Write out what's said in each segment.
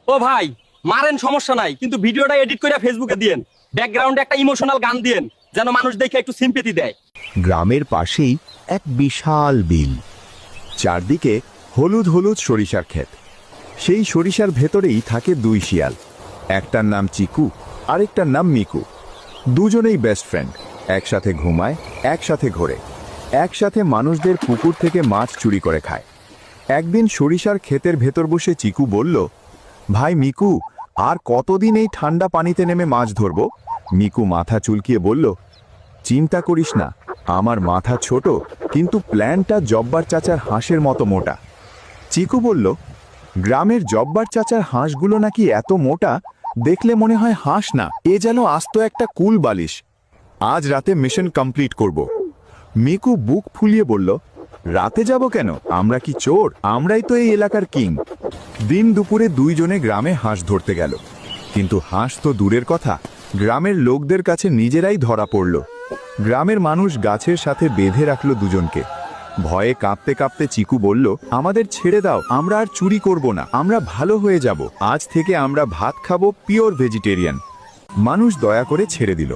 ও ভাই, মারেন সমস্যা নাই, কিন্তু ভিডিওটা এডিট করে ফেসবুকে দিয়েন। ব্যাকগ্রাউন্ডে একটা ইমোশনাল গান দিয়েন, যেন মানুষ দেখে একটু সিম্পেথি দেয়। গ্রামের পাশেই এক বিশাল বিল, চারদিকে হলুদ হলুদ সরিষার ক্ষেত। সেই সরিষার ভেতরেই থাকে দুই শিয়াল, একটার নাম চিকু, আরেকটার নাম মিকু। দুজনেই বেস্ট ফ্রেন্ড, একসাথে ঘুমায়, একসাথে ঘোরে, একসাথে মানুষদের পুকুর থেকে মাছ চুরি করে খায়। একদিন সরিষার ক্ষেতের ভেতর বসে চিকু বলল, ভাই মিকু, আর কতদিন এই ঠান্ডা পানিতে নেমে মাছ ধরব? মিকু মাথা চুলকিয়ে বলল, চিন্তা করিস না, আমার মাথা ছোট, কিন্তু প্ল্যানটা জব্বার চাচার হাঁসের মতো মোটা। চিকু বলল, গ্রামের জব্বার চাচার হাঁসগুলো নাকি এত মোটা, দেখলে মনে হয় হাঁস না, এ যেন আস্ত একটা কুল বালিশ। আজ রাতে মিশন কমপ্লিট করব। মিকু বুক ফুলিয়ে বলল, রাতে যাব কেন? আমরা কি চোর? আমরাই তো এই এলাকার কিং। দিন দুপুরে দুইজনে গ্রামে হাঁস ধরতে গেল, কিন্তু হাঁস তো দূরের কথা, গ্রামের লোকদের কাছে নিজেরাই ধরা পড়ল। গ্রামের মানুষ গাছের সাথে বেঁধে রাখল দুজনকে। ভয়ে কাঁপতে কাঁপতে চিকু বলল, আমাদের ছেড়ে দাও, আমরা আর চুরি করব না, আমরা ভালো হয়ে যাব, আজ থেকে আমরা ভাত খাবো পিওর ভেজিটেরিয়ান। মানুষ দয়া করে ছেড়ে দিল।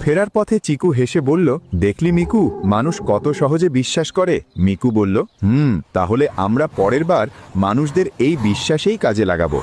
ফেরার পথে চিকু হেসে বলল, দেখলি মিকু, মানুষ কত সহজে বিশ্বাস করে। মিকু বলল, তাহলে আমরা পরের বার মানুষদের এই বিশ্বাসেই কাজে লাগাবো।